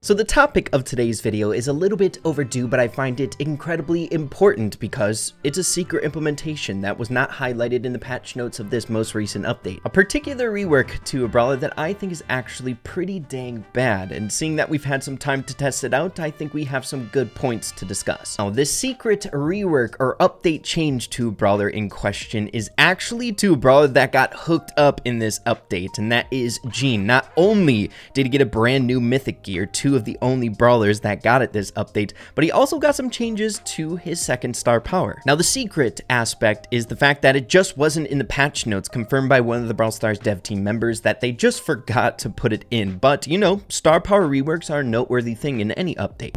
So the topic of today's video is a little bit overdue, but I find it incredibly important because it's a secret implementation that was not highlighted in the patch notes of this most recent update. A particular rework to a brawler that I think is actually pretty dang bad, and seeing that we've had some time to test it out, I think we have some good points to discuss. Now, this secret rework or update change to a brawler in question is actually to a brawler that got hooked up in this update, and that is Gene. Not only did he get a brand new mythic gear, two of the only brawlers that got it this update, but he also got some changes to his second star power. Now, the secret aspect is the fact that it just wasn't in the patch notes, confirmed by one of the Brawl Stars dev team members that they just forgot to put it in. But, you know, star power reworks are a noteworthy thing in any update.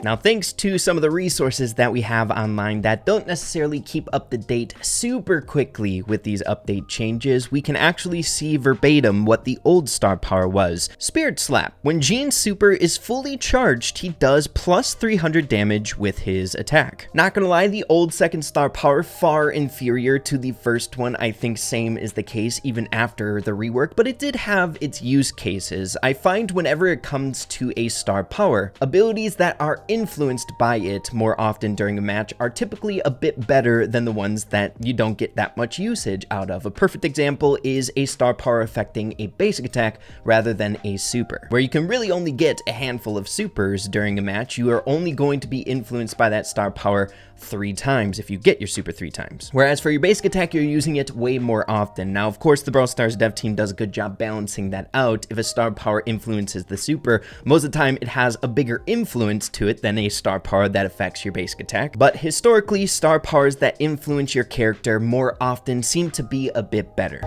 Now, thanks to some of the resources that we have online that don't necessarily keep up to date super quickly with these update changes, we can actually see verbatim what the old star power was. Spirit Slap. When Gene's super is fully charged, he does plus 300 damage with his attack. Not gonna lie, the old second star power far inferior to the first one. I think same is the case even after the rework, but it did have its use cases. I find whenever it comes to a star power, abilities that are influenced by it more often during a match are typically a bit better than the ones that you don't get that much usage out of. A perfect example is a star power affecting a basic attack rather than a super, where you can really only get a handful of supers during a match. You are only going to be influenced by that star power 3 times if you get your super 3 times. Whereas for your basic attack, you're using it way more often. Now, of course, the Brawl Stars dev team does a good job balancing that out. If a star power influences the super, most of the time it has a bigger influence to it than a star power that affects your basic attack. But historically, star powers that influence your character more often seem to be a bit better.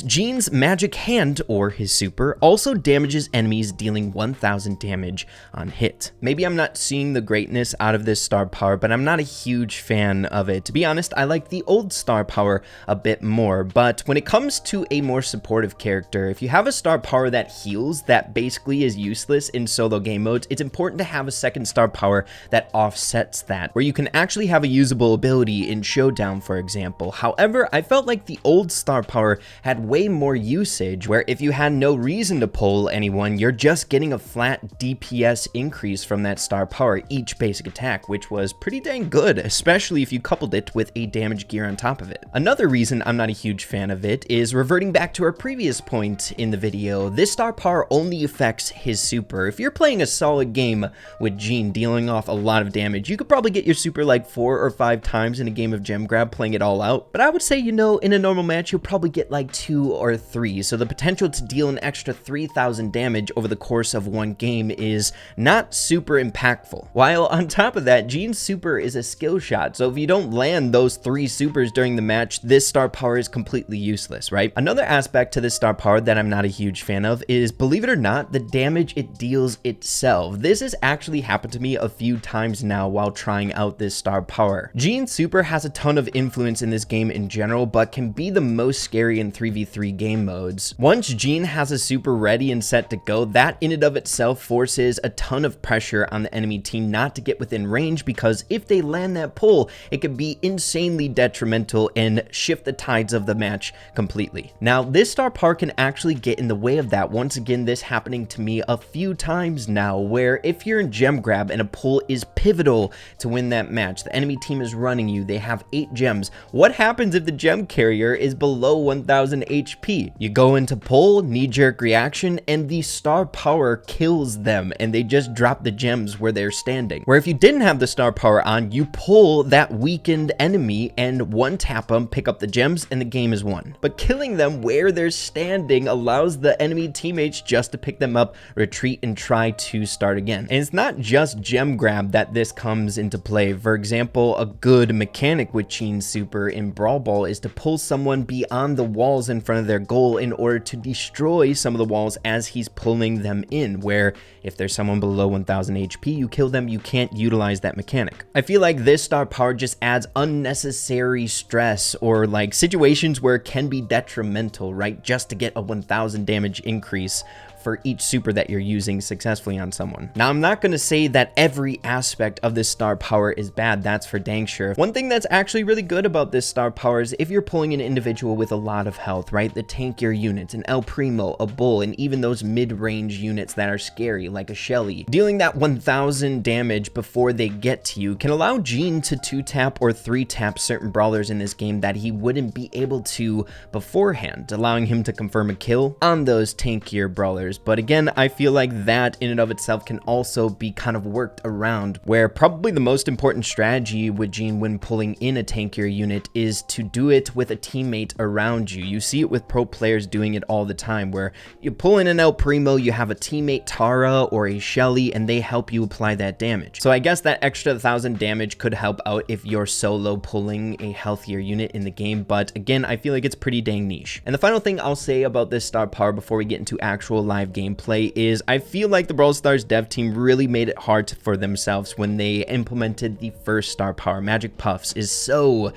Gene's Magic Hand, or his super, also damages enemies, dealing 1000 damage on hit. Maybe I'm not seeing the greatness out of this star power, but I'm not a huge fan of it. To be honest, I like the old star power a bit more, but when it comes to a more supportive character, if you have a star power that heals that basically is useless in solo game modes, it's important to have a second star power that offsets that, where you can actually have a usable ability in Showdown, for example. However, I felt like the old star power had way more usage, where if you had no reason to pull anyone, you're just getting a flat DPS increase from that star power each basic attack, which was pretty dang good, especially if you coupled it with a damage gear on top of it. Another reason I'm not a huge fan of it is reverting back to our previous point in the video. This star power only affects his super. If you're playing a solid game with Gene dealing off a lot of damage, you could probably get your super like 4 or 5 times in a game of gem grab playing it all out. But I would say, you know, in a normal match, you'll probably get like 2 or 3, so the potential to deal an extra 3000 damage over the course of one game is not super impactful. While on top of that, Gene's super is a skill shot, so if you don't land those 3 supers during the match, this star power is completely useless, right? Another aspect to this star power that I'm not a huge fan of is, believe it or not, the damage it deals itself. This has actually happened to me a few times now while trying out this star power. Gene's super has a ton of influence in this game in general, but can be the most scary in 3v3 game modes. Once Gene has a super ready and set to go, that in and of itself forces a ton of pressure on the enemy team not to get within range, because if they land that pull, it could be insanely detrimental and shift the tides of the match completely. Now, this star power can actually get in the way of that. Once again, this happening to me a few times now, where if you're in gem grab and a pull is pivotal to win that match, the enemy team is running you, they have 8 gems. What happens if the gem carrier is below 1000 HP? You go into pull, knee-jerk reaction, and the star power kills them, and they just drop the gems where they're standing. Where if you didn't have the star power on, you pull that weakened enemy and one-tap them, pick up the gems, and the game is won. But killing them where they're standing allows the enemy teammates just to pick them up, retreat, and try to start again. And it's not just gem grab that this comes into play. For example, a good mechanic with Gene's super in Brawl Ball is to pull someone beyond the walls in front of their goal in order to destroy some of the walls as he's pulling them in, where if there's someone below 1000 HP, you kill them, you can't utilize that mechanic. I feel like this star power just adds unnecessary stress, or like situations where it can be detrimental, right? Just to get a 1000 damage increase for each super that you're using successfully on someone. Now, I'm not going to say that every aspect of this star power is bad, that's for dang sure. One thing that's actually really good about this star power is if you're pulling an individual with a lot of health, right? The tankier units, an El Primo, a Bull, and even those mid-range units that are scary, like a Shelly. Dealing that 1000 damage before they get to you can allow Gene to 2-tap or 3-tap certain brawlers in this game that he wouldn't be able to beforehand, allowing him to confirm a kill on those tankier brawlers. But again, I feel like that in and of itself can also be kind of worked around, where probably the most important strategy with Gene when pulling in a tankier unit is to do it with a teammate around you. You see it with pro players doing it all the time, where you pull in an El Primo, you have a teammate Tara or a Shelly, and they help you apply that damage. So I guess that extra 1000 damage could help out if you're solo pulling a healthier unit in the game, but again, I feel like it's pretty dang niche. And the final thing I'll say about this star power before we get into actual live gameplay is I feel like the Brawl Stars dev team really made it hard for themselves when they implemented the first star power. Magic Puffs is so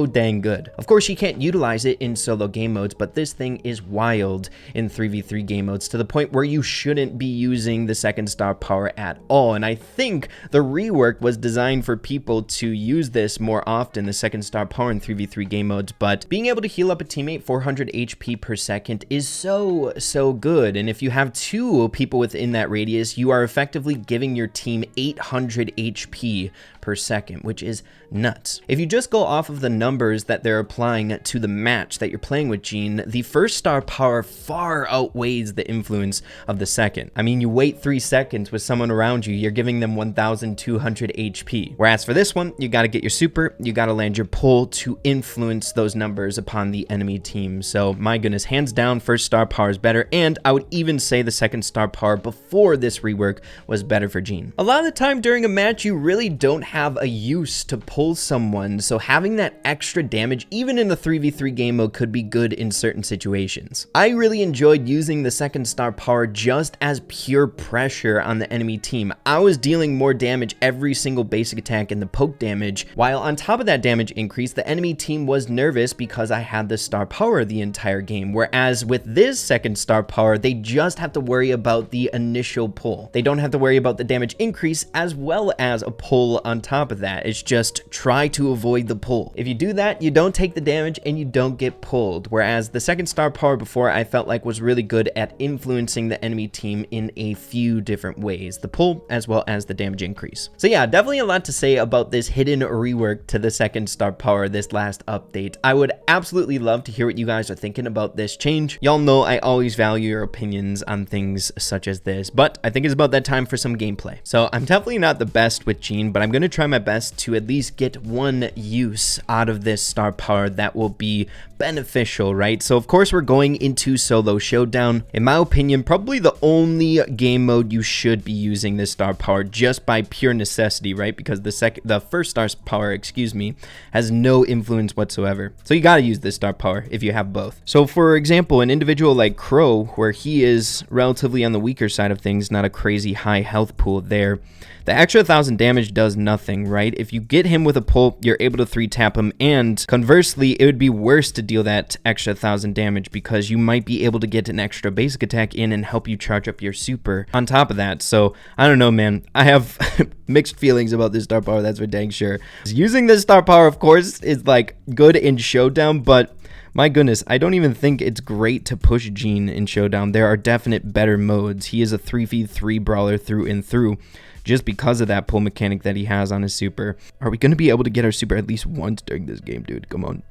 dang good. Of course, you can't utilize it in solo game modes, but this thing is wild in 3v3 game modes to the point where you shouldn't be using the second star power at all. And I think the rework was designed for people to use this more often, the second star power in 3v3 game modes, but being able to heal up a teammate 400 HP per second is so good. And if you have 2 people within that radius, you are effectively giving your team 800 HP per second, which is nuts. If you just go off of the numbers that they're applying to the match that you're playing with Gene, the first star power far outweighs the influence of the second. I mean, you wait 3 seconds with someone around you, you're giving them 1200 HP. Whereas for this one, you got to get your super, you got to land your pull to influence those numbers upon the enemy team. So my goodness, hands down, first star power is better, and I would even say the second star power before this rework was better for Gene. A lot of the time during a match, you really don't have a use to pull someone, so having that extra damage even in the 3v3 game mode could be good in certain situations. I really enjoyed using the second star power just as pure pressure on the enemy team. I was dealing more damage every single basic attack in the poke damage, while on top of that damage increase, the enemy team was nervous because I had the star power the entire game, whereas with this second star power, they just have to worry about the initial pull. They don't have to worry about the damage increase as well as a pull on top of that. It's just try to avoid the pull. If you do that, you don't take the damage and you don't get pulled, whereas the second star power before I felt like was really good at influencing the enemy team in a few different ways, the pull as well as the damage increase. So yeah, definitely a lot to say about this hidden rework to the second star power this last update. I would absolutely love to hear what you guys are thinking about this change. Y'all know I always value your opinions on things such as this, but I think it's about that time for some gameplay. So I'm definitely not the best with Gene, but I'm going to try my best to at least get one use out of this star power that will be beneficial, right? So of course we're going into solo showdown. In my opinion, probably the only game mode you should be using this star power just by pure necessity, right? Because the first star power, excuse me, has no influence whatsoever. So you got to use this star power if you have both. So for example, an individual like Crow, where he is relatively on the weaker side of things, not a crazy high health pool there, the extra 1000 damage does nothing, right? If you get him with a pull, you're able to 3-tap him, and conversely, it would be worse to deal that extra 1000 damage because you might be able to get an extra basic attack in and help you charge up your super on top of that. So I don't know, man. I have mixed feelings about this star power, that's for dang sure. Using this star power, of course, is like good in showdown, but my goodness, I don't even think it's great to push Gene in showdown. There are definite better modes. He is a 3v3 brawler through and through, just because of that pull mechanic that he has on his super. Are we going to be able to get our super at least once during this game, dude? Come on.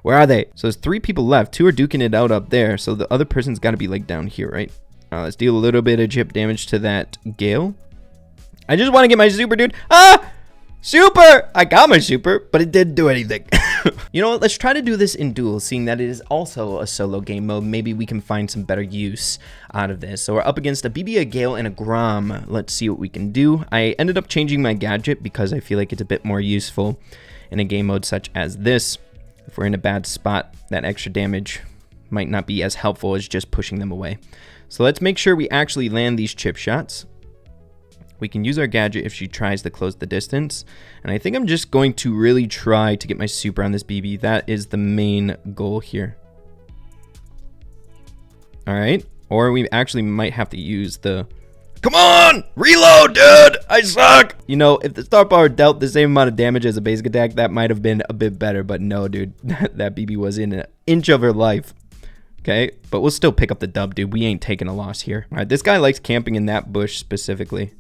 Where are they? So there's 3 people left. 2 are duking it out up there. So the other person's got to be like down here, right? Let's deal a little bit of chip damage to that Gale. I just want to get my super, dude. Ah! Super! I got my super, but it didn't do anything. You know what? Let's try to do this in duels, seeing that it is also a solo game mode. Maybe we can find some better use out of this. So we're up against a BB, a Gale, and a Grom. Let's see what we can do. I ended up changing my gadget because I feel like it's a bit more useful in a game mode such as this. If we're in a bad spot, that extra damage might not be as helpful as just pushing them away. So let's make sure we actually land these chip shots. We can use our gadget if she tries to close the distance. And I think I'm just going to really try to get my super on this BB. That is the main goal here. All right. Or we actually might have to use the... Come on! Reload, dude! I suck! You know, if the star power dealt the same amount of damage as a basic attack, that might have been a bit better. But no, dude. That BB was in an inch of her life. Okay? But we'll still pick up the dub, dude. We ain't taking a loss here. All right, this guy likes camping in that bush specifically.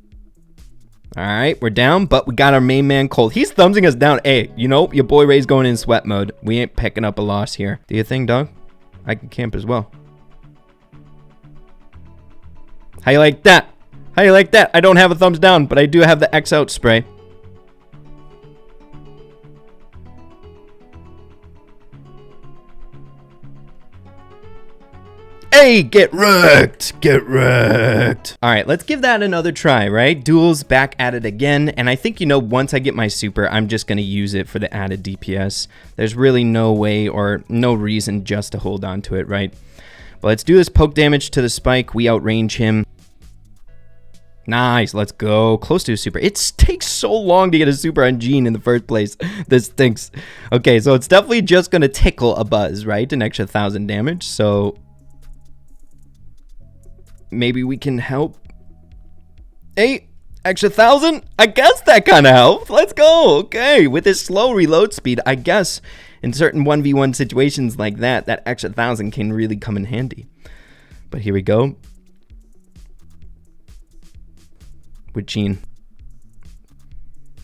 All right, we're down, but we got our main man Cold. He's thumbsing us down. Hey, you know, your boy Ray's going in sweat mode. We ain't picking up a loss here. Do you think, dog? I can camp as well. How you like that? How you like that? I don't have a thumbs down, but I do have the X out spray. Hey, get wrecked! Get wrecked! Alright, let's give that another try, right? Duels back at it again, and I think, you know, once I get my super, I'm just gonna use it for the added DPS. There's really no way or no reason just to hold on to it, right? But let's do this poke damage to the spike. We outrange him. Nice, let's go. Close to a super. It takes so long to get a super on Jean in the first place. This stinks. Okay, so it's definitely just gonna tickle a buzz, right? An extra 1,000 damage, so... maybe we can help. Hey, extra 1,000? I guess that kind of helped. Let's go. Okay, with his slow reload speed, I guess in certain 1v1 situations like that, that extra 1,000 can really come in handy. But here we go. With Jean.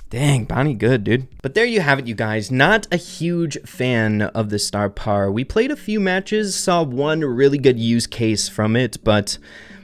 Dang, Bonnie good, dude. But there you have it, you guys. Not a huge fan of the star power. We played a few matches, saw one really good use case from it, but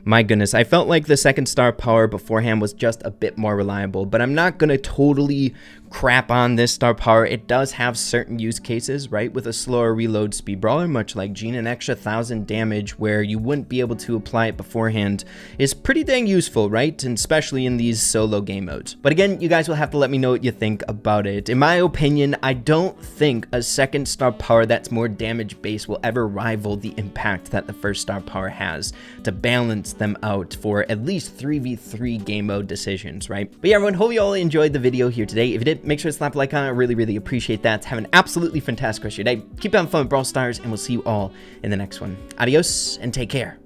my goodness, I felt like the second star power beforehand was just a bit more reliable, but I'm not gonna totally crap on this star power. It does have certain use cases, right? With a slower reload speed brawler, much like Jean, an extra 1,000 damage where you wouldn't be able to apply it beforehand is pretty dang useful, right? And especially in these solo game modes. But again, you guys will have to let me know what you think about it. In my opinion, I don't think a second star power that's more damage based will ever rival the impact that the first star power has to balance them out for at least 3v3 game mode decisions, right? But yeah, everyone, hope you all enjoyed the video here today. If you did, make sure to slap a like on it. I really appreciate that. Have an absolutely fantastic rest of your day. Keep having fun with Brawl Stars, and we'll see you all in the next one. Adios, and take care.